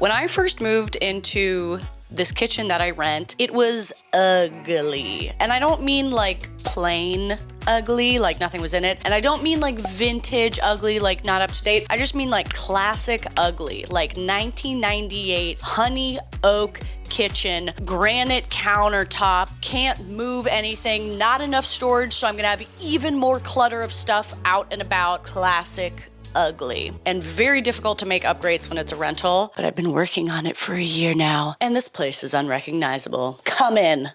When I first moved into this kitchen that I rent, it was ugly. And I don't mean like plain ugly, like nothing was in it. And I don't mean like vintage ugly, like not up to date. I just mean like classic ugly, like 1998 honey oak kitchen, granite countertop, can't move anything, not enough storage, so I'm gonna have even more clutter of stuff out and about. Classic ugly, and very difficult to make upgrades when it's a rental, but I've been working on it for a year now, and this place is unrecognizable. Come in.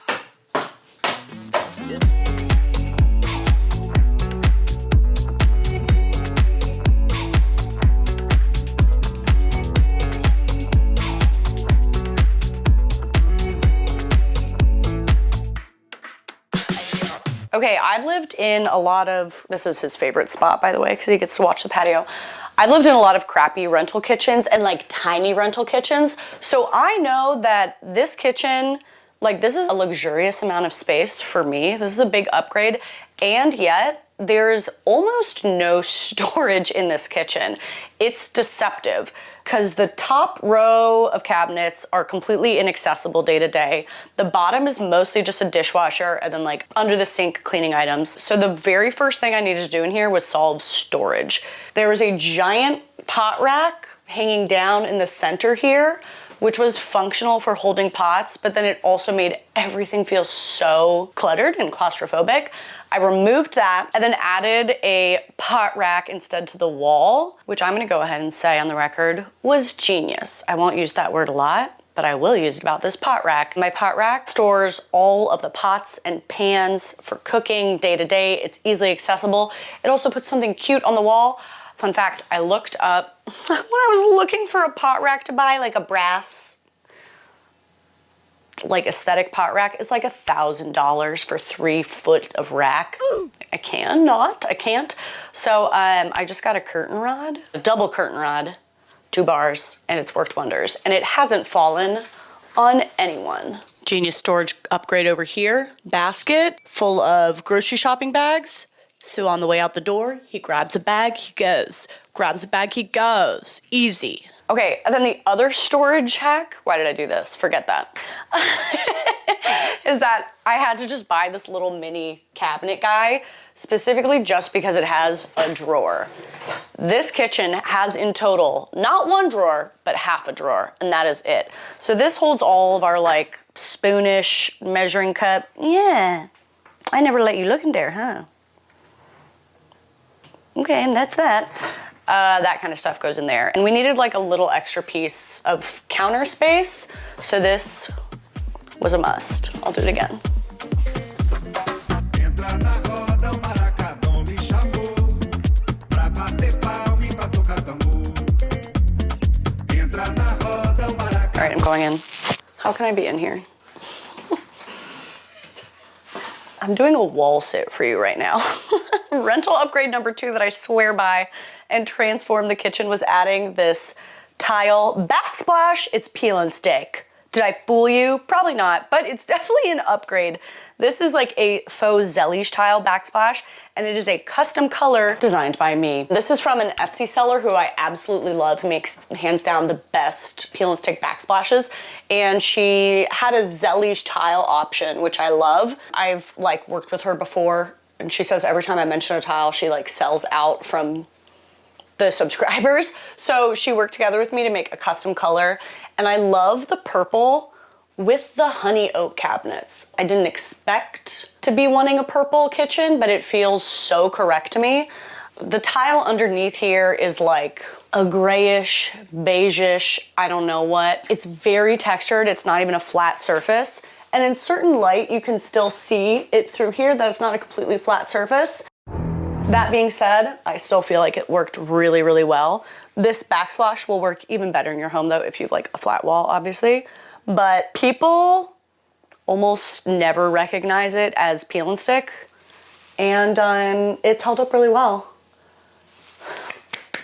Okay, I've lived in a lot of, this is his favorite spot, by the way, because he gets to watch the patio. I've lived in a lot of crappy rental kitchens and like tiny rental kitchens. So I know that this kitchen, like this is a luxurious amount of space for me. This is a big upgrade. And yet there's almost no storage in this kitchen. It's deceptive because the top row of cabinets are completely inaccessible day to day. The bottom is mostly just a dishwasher and then like under the sink cleaning items. So the very first thing I needed to do in here was solve storage. There was a giant pot rack hanging down in the center here, which was functional for holding pots, but then it also made everything feel so cluttered and claustrophobic. I removed that and then added a pot rack instead to the wall, which I'm gonna go ahead and say on the record was genius. I won't use that word a lot, but I will use it about this pot rack. My pot rack stores all of the pots and pans for cooking day to day. It's easily accessible. It also puts something cute on the wall. Fun fact, I looked up when I was looking for a pot rack to buy, like a brass, like aesthetic pot rack. It's like $1,000 for 3 foot of rack. I can't. So I just got a curtain rod, a double curtain rod, 2 bars, and it's worked wonders. And it hasn't fallen on anyone. Genius storage upgrade over here. Basket full of grocery shopping bags. So on the way out the door, he grabs a bag, he goes. Grabs a bag, he goes. Easy. Okay, and then the other storage hack, why did I do this? Forget that. Is that I had to just buy this little mini cabinet guy, specifically just because it has a drawer. This kitchen has in total, not 1 drawer, but half a drawer, and that is it. So this holds all of our like spoonish measuring cup. Yeah, I never let you look in there, huh? Okay, and that's that. That kind of stuff goes in there. And we needed like a little extra piece of counter space, so this was a must. I'll do it again. All right, I'm going in. How can I be in here? I'm doing a wall sit for you right now. Rental upgrade number 2 that I swear by and transformed the kitchen was adding this tile backsplash. It's peel and stick. Did I fool you? Probably not, but it's definitely an upgrade. This is like a faux 𝗟𝗓𝗓 tile backsplash, and it is a custom color designed by me. This is from an Etsy seller who I absolutely love, who makes hands down the best peel and stick backsplashes, and she had a 𝗟𝗓𝗓 tile option, which I love. I've like worked with her before, and she says every time I mention a tile, she like sells out from the subscribers. So she worked together with me to make a custom color, and I love the purple with the honey oak cabinets. I didn't expect to be wanting a purple kitchen, but it feels so correct to me. The tile underneath here is like a grayish, beigeish, I don't know what. It's very textured. It's not even a flat surface. And in certain light, you can still see it through here that it's not a completely flat surface. That being said, I still feel like it worked really, really well. This backsplash will work even better in your home though if you have like a flat wall, obviously. But people almost never recognize it as peel and stick, and it's held up really well.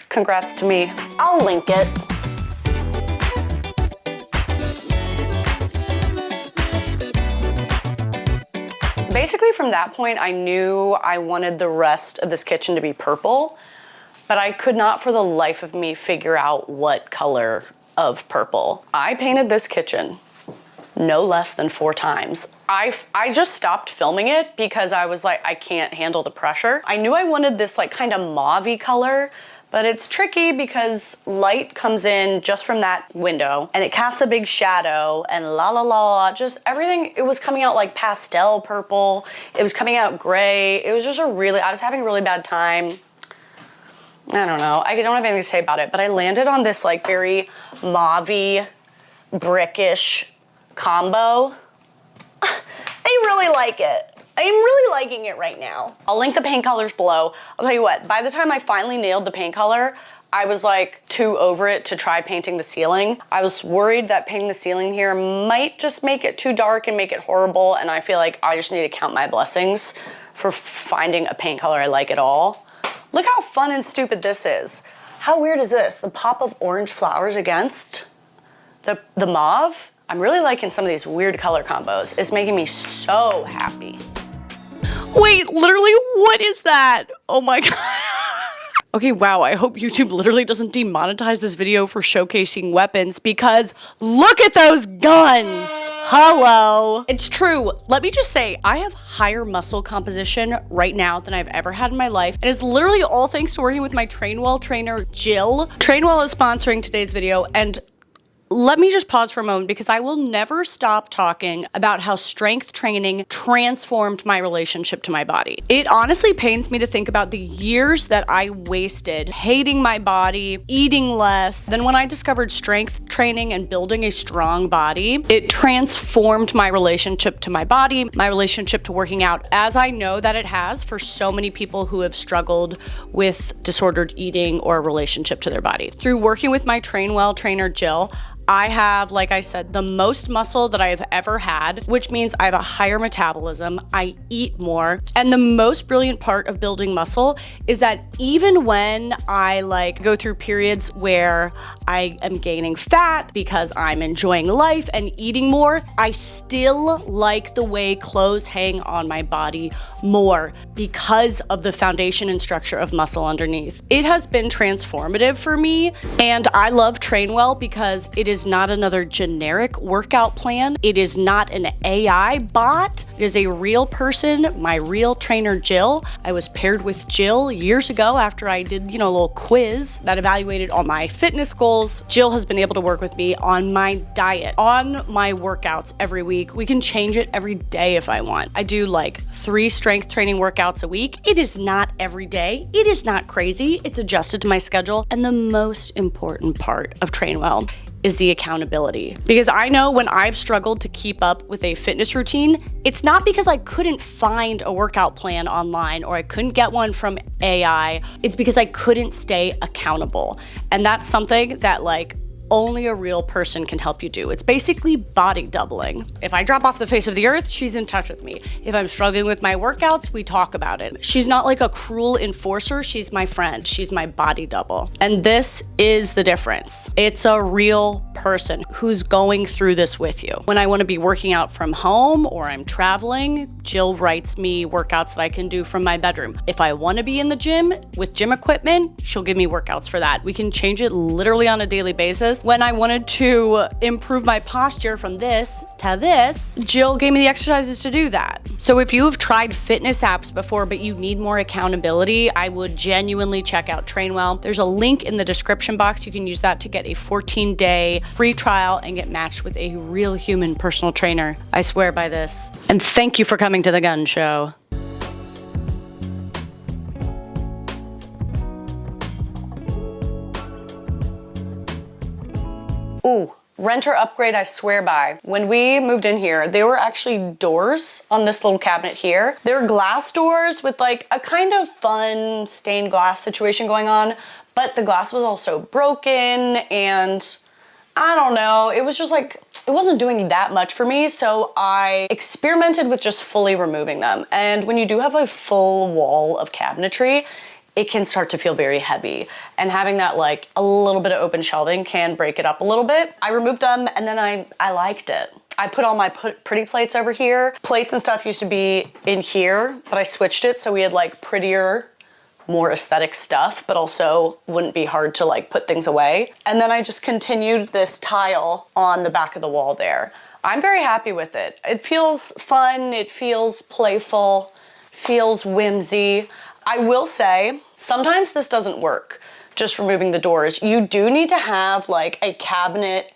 Congrats to me. I'll link it. Basically from that point, I knew I wanted the rest of this kitchen to be purple, but I could not for the life of me figure out what color of purple. I painted this kitchen no less than 4 times. I just stopped filming it because I was like, I can't handle the pressure. I knew I wanted this like kind of mauve-y color, but it's tricky because light comes in just from that window and it casts a big shadow and la la la, just everything. It was coming out like pastel purple. It was coming out gray. It was just I was having a really bad time. I don't know. I don't have anything to say about it, but I landed on this like very mauve-y, brickish combo. I really like it. I am really liking it right now. I'll link the paint colors below. I'll tell you what, by the time I finally nailed the paint color, I was like too over it to try painting the ceiling. I was worried that painting the ceiling here might just make it too dark and make it horrible, and I feel like I just need to count my blessings for finding a paint color I like at all. Look how fun and stupid this is. How weird is this? The pop of orange flowers against the mauve. I'm really liking some of these weird color combos. It's making me so happy. Wait, literally, what is that? Oh my God. Okay, wow, I hope YouTube literally doesn't demonetize this video for showcasing weapons because look at those guns. Hello. It's true. Let me just say, I have higher muscle composition right now than I've ever had in my life. And it's literally all thanks to working with my Trainwell trainer, Jill. Trainwell is sponsoring today's video, and let me just pause for a moment because I will never stop talking about how strength training transformed my relationship to my body. It honestly pains me to think about the years that I wasted hating my body, eating less. Then when I discovered strength training and building a strong body, it transformed my relationship to my body, my relationship to working out, as I know that it has for so many people who have struggled with disordered eating or a relationship to their body. Through working with my Trainwell trainer, Jill, I have, like I said, the most muscle that I have ever had, which means I have a higher metabolism, I eat more, and the most brilliant part of building muscle is that even when I like go through periods where I am gaining fat because I'm enjoying life and eating more, I still like the way clothes hang on my body more because of the foundation and structure of muscle underneath. It has been transformative for me, and I love Trainwell because it is not another generic workout plan. It is not an AI bot. It is a real person, my real trainer, Jill. I was paired with Jill years ago after I did, a little quiz that evaluated all my fitness goals. Jill has been able to work with me on my diet, on my workouts every week. We can change it every day if I want. I do like 3 strength training workouts a week. It is not every day. It is not crazy. It's adjusted to my schedule. And the most important part of Trainwell is the accountability. Because I know when I've struggled to keep up with a fitness routine, it's not because I couldn't find a workout plan online or I couldn't get one from AI. It's because I couldn't stay accountable. And that's something that only a real person can help you do. It's basically body doubling. If I drop off the face of the earth, she's in touch with me. If I'm struggling with my workouts, we talk about it. She's not like a cruel enforcer. She's my friend. She's my body double. And this is the difference. It's a real person who's going through this with you. When I want to be working out from home or I'm traveling, Jill writes me workouts that I can do from my bedroom. If I want to be in the gym with gym equipment, she'll give me workouts for that. We can change it literally on a daily basis. When I wanted to improve my posture from this to this, Jill gave me the exercises to do that. So if you have tried fitness apps before, but you need more accountability, I would genuinely check out Trainwell. There's a link in the description box. You can use that to get a 14-day free trial and get matched with a real human personal trainer. I swear by this. And thank you for coming to the gun show. Ooh, renter upgrade I swear by. When we moved in here, there were actually doors on this little cabinet here. They were glass doors with a kind of fun stained glass situation going on, but the glass was also broken and I don't know, it was just it wasn't doing that much for me, so I experimented with just fully removing them. And when you do have a full wall of cabinetry, it can start to feel very heavy. And having that a little bit of open shelving can break it up a little bit. I removed them and then I liked it. I put all my pretty plates over here. Plates and stuff used to be in here, but I switched it so we had prettier, more aesthetic stuff, but also wouldn't be hard to like put things away. And then I just continued this tile on the back of the wall there. I'm very happy with it. It feels fun, it feels playful, feels whimsy. I will say, sometimes this doesn't work, just removing the doors. You do need to have like a cabinet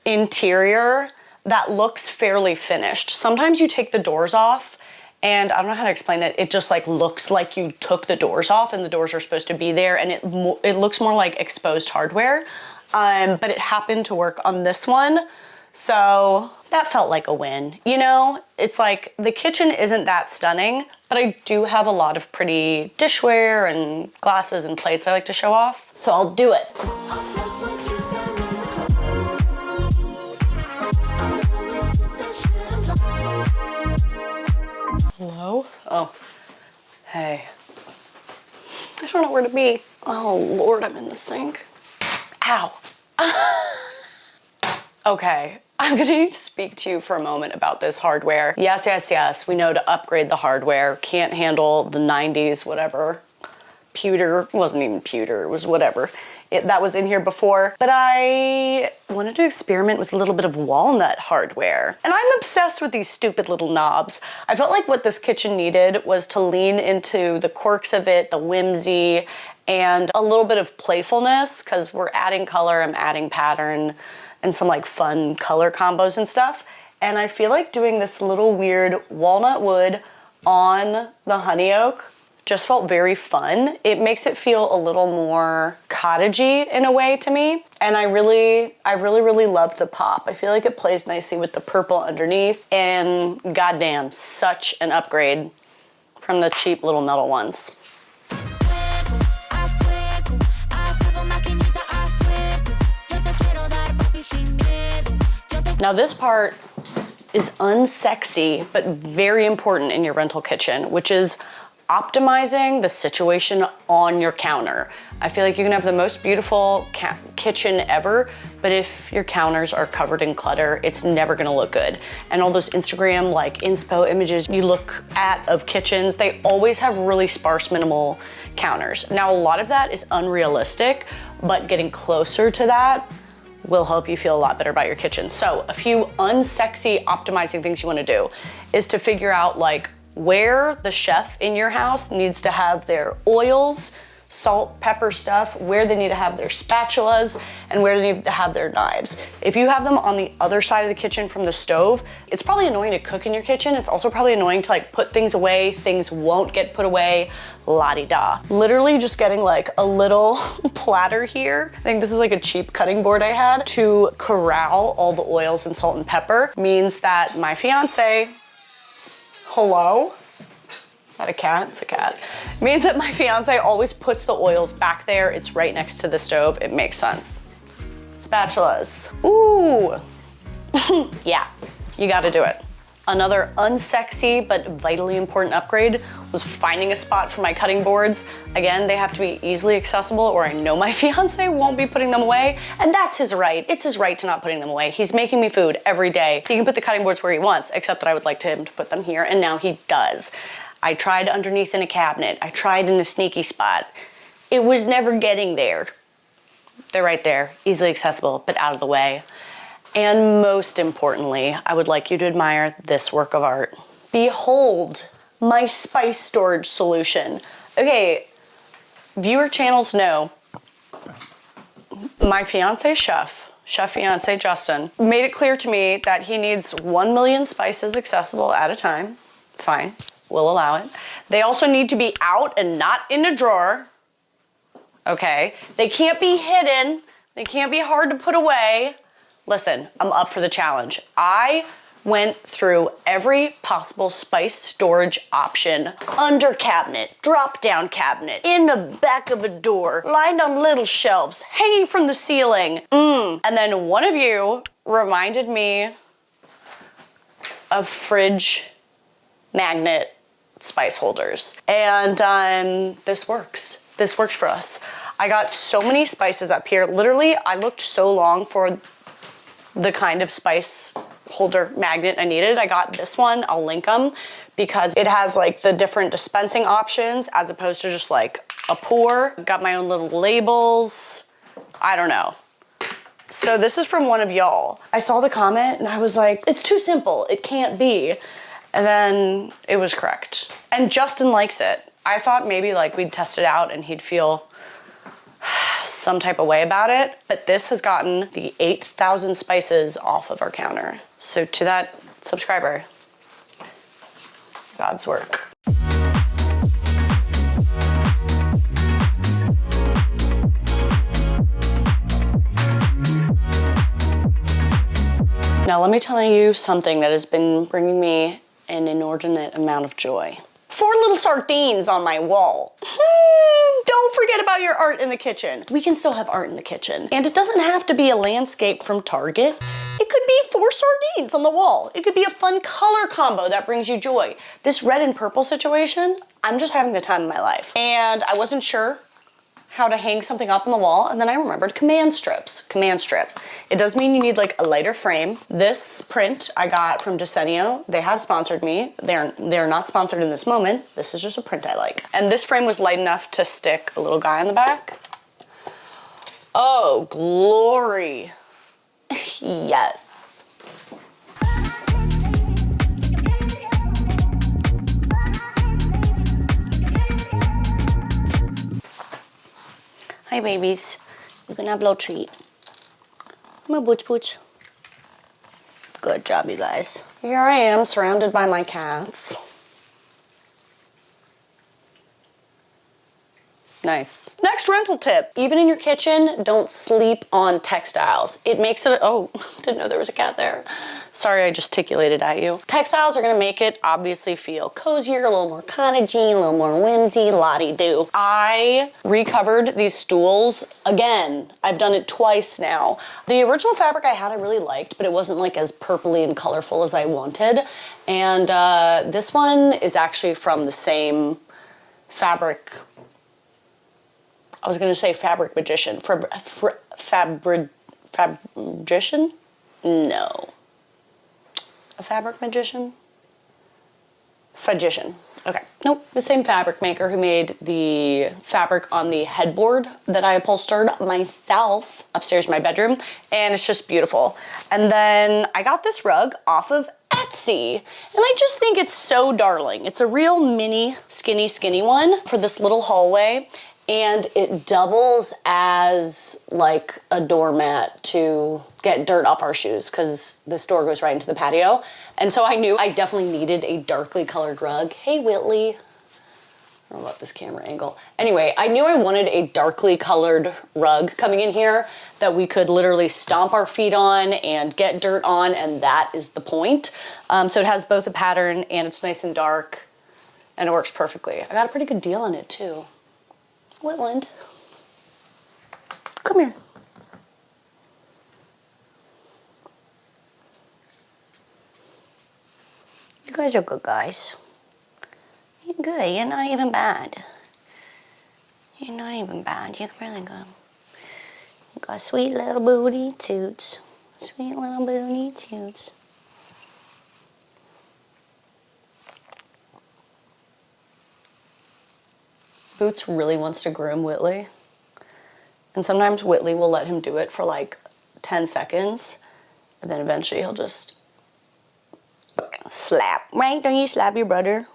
interior that looks fairly finished. Sometimes you take the doors off and I don't know how to explain it. It just like looks like you took the doors off and the doors are supposed to be there, and it looks more like exposed hardware. But it happened to work on this one. So that felt like a win. You know, it's like the kitchen isn't that stunning, but I do have a lot of pretty dishware and glasses and plates I like to show off. So I'll do it. Hello? Oh, hey. I don't know where to be. Oh Lord, I'm in the sink. Ow. Okay, I'm gonna need to speak to you for a moment about this hardware. Yes, yes, yes, we know to upgrade the hardware. Can't handle the 90s, whatever. Pewter, it wasn't even pewter, it was whatever. That was in here before, but I wanted to experiment with a little bit of walnut hardware. And I'm obsessed with these stupid little knobs. I felt like what this kitchen needed was to lean into the quirks of it, the whimsy, and a little bit of playfulness, because we're adding color, I'm adding pattern, and some like fun color combos and stuff. And I feel like doing this little weird walnut wood on the honey oak just felt very fun. It makes it feel a little more cottagey in a way to me. And I really loved the pop. I feel like it plays nicely with the purple underneath, and goddamn, such an upgrade from the cheap little metal ones. Now this part is unsexy, but very important in your rental kitchen, which is optimizing the situation on your counter. I feel like you can have the most beautiful kitchen ever, but if your counters are covered in clutter, it's never gonna look good. And all those Instagram like inspo images you look at of kitchens, they always have really sparse, minimal counters. Now a lot of that is unrealistic, but getting closer to that will help you feel a lot better about your kitchen. So a few unsexy optimizing things you wanna do is to figure out like where the chef in your house needs to have their oils, salt, pepper stuff, where they need to have their spatulas, and where they need to have their knives. If you have them on the other side of the kitchen from the stove, it's probably annoying to cook in your kitchen. It's also probably annoying to like put things away. Things won't get put away, la-di-da. Literally just getting like a little platter here. I think this is like a cheap cutting board I had to corral all the oils and salt and pepper means that my fiance, hello? Is that a cat? It's a cat. It means that my fiance always puts the oils back there. It's right next to the stove. It makes sense. Spatulas. Ooh. Yeah, you gotta do it. Another unsexy but vitally important upgrade was finding a spot for my cutting boards. Again, they have to be easily accessible or I know my fiance won't be putting them away, and that's his right. It's his right to not putting them away. He's making me food every day. He can put the cutting boards where he wants, except that I would like him to put them here, and now he does. I tried underneath in a cabinet. I tried in a sneaky spot. It was never getting there. They're right there, easily accessible, but out of the way. And most importantly, I would like you to admire this work of art. Behold, my spice storage solution. Okay, viewer channels know my fiance chef fiance Justin, made it clear to me that he needs 1 million spices accessible at a time. Fine, we'll allow it. They also need to be out and not in a drawer. Okay, they can't be hidden. They can't be hard to put away. Listen, I'm up for the challenge. I went through every possible spice storage option. Under cabinet, drop down cabinet, in the back of a door, lined on little shelves, hanging from the ceiling. And then one of you reminded me of fridge magnet spice holders. And this works. This works for us. I got so many spices up here. Literally, I looked so long for the kind of spice holder magnet I needed. I got this one, I'll link them, because it has like the different dispensing options as opposed to just like a pour. Got my own little labels. I don't know. So this is from one of y'all. I saw the comment and I was like, it's too simple. It can't be. And then it was correct. And Justin likes it. I thought maybe like we'd test it out and he'd feel some type of way about it. But this has gotten the 8,000 spices off of our counter. So to that subscriber, God's work. Now let me tell you something that has been bringing me an inordinate amount of joy. 4 little sardines on my wall. Don't forget about your art in the kitchen. We can still have art in the kitchen. And it doesn't have to be a landscape from Target. It could be 4 sardines on the wall. It could be a fun color combo that brings you joy. This red and purple situation, I'm just having the time of my life. And I wasn't sure how to hang something up on the wall, and then I remembered command strips. Command strip. It does mean you need like a lighter frame. This print I got from 𝗙𝗟𝗡𝗚𝗡. They have sponsored me. They're not sponsored in this moment. This is just a print I like. And this frame was light enough to stick a little guy on the back. Oh, glory. Yes. Hi babies, you're gonna have a little treat. Come on, booch booch. Good job, you guys. Here I am, surrounded by my cats. Nice. Next rental tip. Even in your kitchen, don't sleep on textiles. It makes it, oh, didn't know there was a cat there. Sorry, I gesticulated at you. Textiles are gonna make it obviously feel cozier, a little more cottagey, a little more whimsy, la-di-do. I recovered these stools again. I've done it twice now. The original fabric I had I really liked, but it wasn't like as purpley and colorful as I wanted. And this one is actually from the same fabric. I was gonna say fabric magician. Fabrician? No. A fabric magician? Fagician. Okay. Nope. The same fabric maker who made the fabric on the headboard that I upholstered myself upstairs in my bedroom. And it's just beautiful. And then I got this rug off of Etsy. And I just think it's so darling. It's a real mini, skinny one for this little hallway. And it doubles as like a doormat to get dirt off our shoes because this door goes right into the patio. And so I knew I definitely needed a darkly colored rug. Hey, Whitley. I don't know about this camera angle. Anyway, I knew I wanted a darkly colored rug coming in here that we could literally stomp our feet on and get dirt on, and that is the point. So it has both a pattern and it's nice and dark and it works perfectly. I got a pretty good deal on it too. Whitland, come here. You guys are good guys. You're good. You're not even bad. You're not even bad. You're really good. You got sweet little booty toots. Sweet little booty toots. Boots really wants to groom Whitley. And sometimes Whitley will let him do it for like 10 seconds. And then eventually he'll just slap. Right? Don't you slap your brother?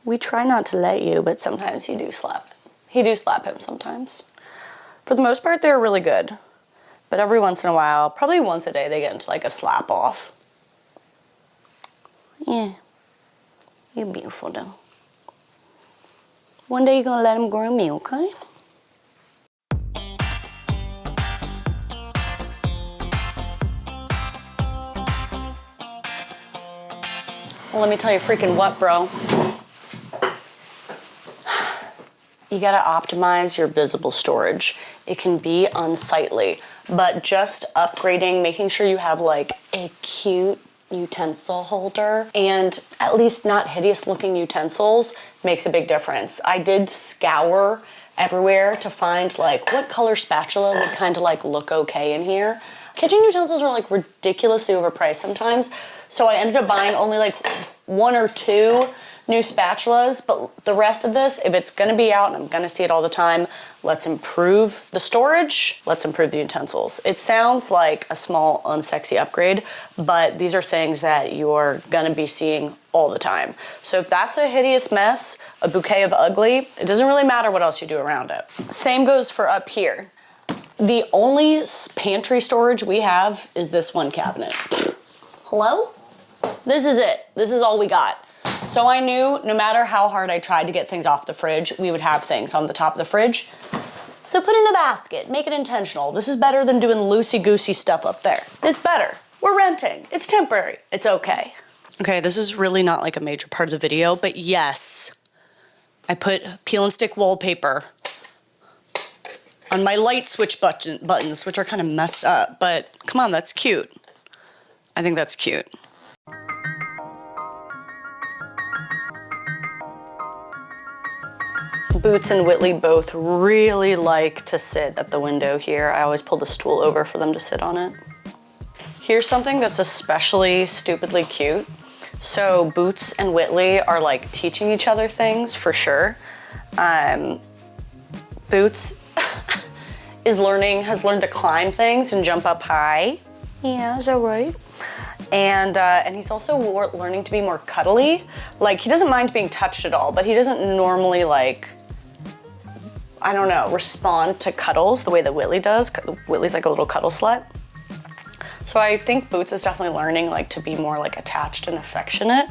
We try not to let you, but sometimes you do slap him. He do slap him sometimes. For the most part, they're really good. But every once in a while, probably once a day, they get into like a slap off. Yeah. You're beautiful though. One day you're gonna let him groom me, okay? Well, let me tell you freaking what, bro. You gotta optimize your visible storage. It can be unsightly, but just upgrading, making sure you have like a cute utensil holder and at least not hideous looking utensils makes a big difference. I did scour everywhere to find like what color spatula would kind of like look okay in here. Kitchen utensils are like ridiculously overpriced sometimes, so I ended up buying only like 1 or 2 new spatulas, but the rest of this, if it's gonna be out and I'm gonna see it all the time, let's improve the storage, let's improve the utensils. It sounds like a small, unsexy upgrade, but these are things that you're gonna be seeing all the time. So if that's a hideous mess, a bouquet of ugly, it doesn't really matter what else you do around it. Same goes for up here. The only pantry storage we have is this one cabinet. Hello? This is it. This is all we got. So I knew no matter how hard I tried to get things off the fridge, we would have things on the top of the fridge. So put it in a basket, make it intentional. This is better than doing loosey-goosey stuff up there. It's better. We're renting. It's temporary. It's okay. Okay, this is really not like a major part of the video, but yes, I put peel and stick wallpaper on my light switch buttons, which are kind of messed up, but come on, that's cute. I think that's cute. Boots and Whitley both really like to sit at the window here. I always pull the stool over for them to sit on it. Here's something that's especially stupidly cute. So Boots and Whitley are like teaching each other things for sure. Boots has learned to climb things and jump up high. Yeah, is that right? And he's also learning to be more cuddly. Like, he doesn't mind being touched at all, but he doesn't normally, like, I don't know, respond to cuddles the way that Whitley does. Whitley's like a little cuddle slut. So I think Boots is definitely learning, like, to be more, like, attached and affectionate,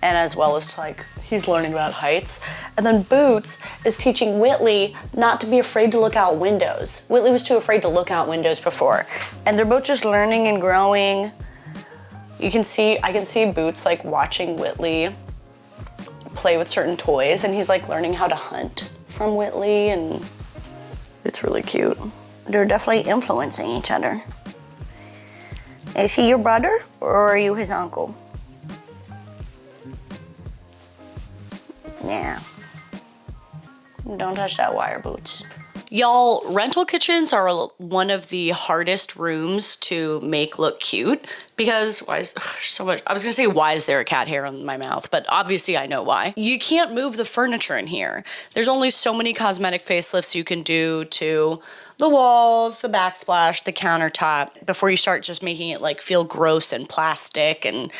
and as well as, like, he's learning about heights. And then Boots is teaching Whitley not to be afraid to look out windows. Whitley was too afraid to look out windows before. And they're both just learning and growing. I can see Boots like watching Whitley play with certain toys, and he's like learning how to hunt from Whitley, and it's really cute. They're definitely influencing each other. Is he your brother, or are you his uncle? Yeah. Don't touch that wire, Boots. Y'all, rental kitchens are one of the hardest rooms to make look cute because why is there a cat hair on my mouth? But obviously I know why. You can't move the furniture in here. There's only so many cosmetic facelifts you can do to the walls, the backsplash, the countertop before you start just making it like feel gross and plastic and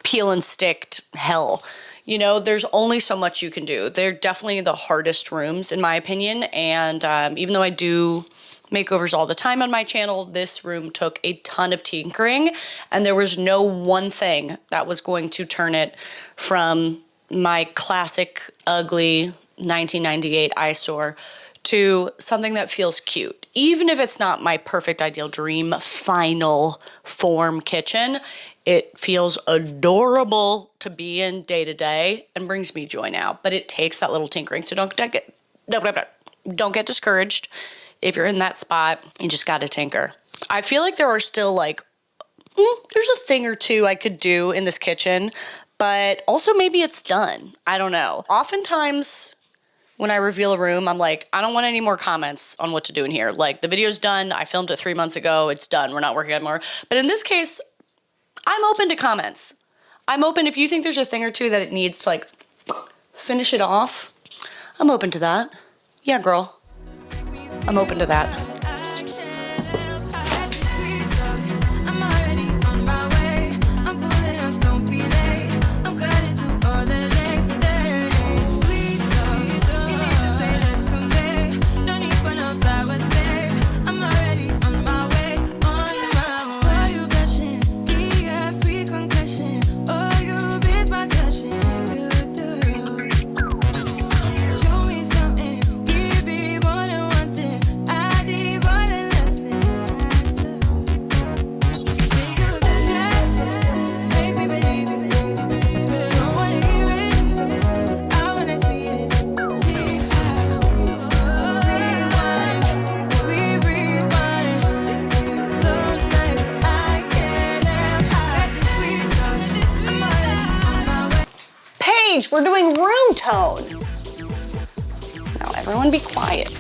peel and sticked hell. You know, there's only so much you can do. They're definitely the hardest rooms, in my opinion. And even though I do makeovers all the time on my channel, this room took a ton of tinkering. And there was no one thing that was going to turn it from my classic, ugly 1998 eyesore to something that feels cute. Even if it's not my perfect, ideal dream, final form kitchen, it feels adorable to be in day to day and brings me joy now. But it takes that little tinkering. So don't get discouraged if you're in that spot. You just got to tinker. I feel like there are still like, there's a thing or two I could do in this kitchen, but also maybe it's done. I don't know. Oftentimes when I reveal a room, I'm like, I don't want any more comments on what to do in here. Like, the video's done. I filmed it 3 months ago. It's done. We're not working on more. But in this case, I'm open to comments. I'm open if you think there's a thing or two that it needs to like finish it off. I'm open to that. Yeah, girl. I'm open to that. We're doing room tone. Now everyone be quiet.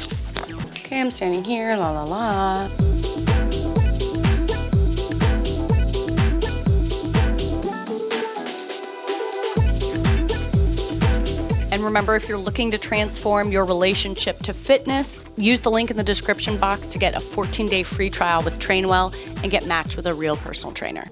Okay, I'm standing here, la la la. remember, if you're looking to transform your relationship to fitness, use the link in the description box to get a 14-day free trial with Trainwell and get matched with a real personal trainer.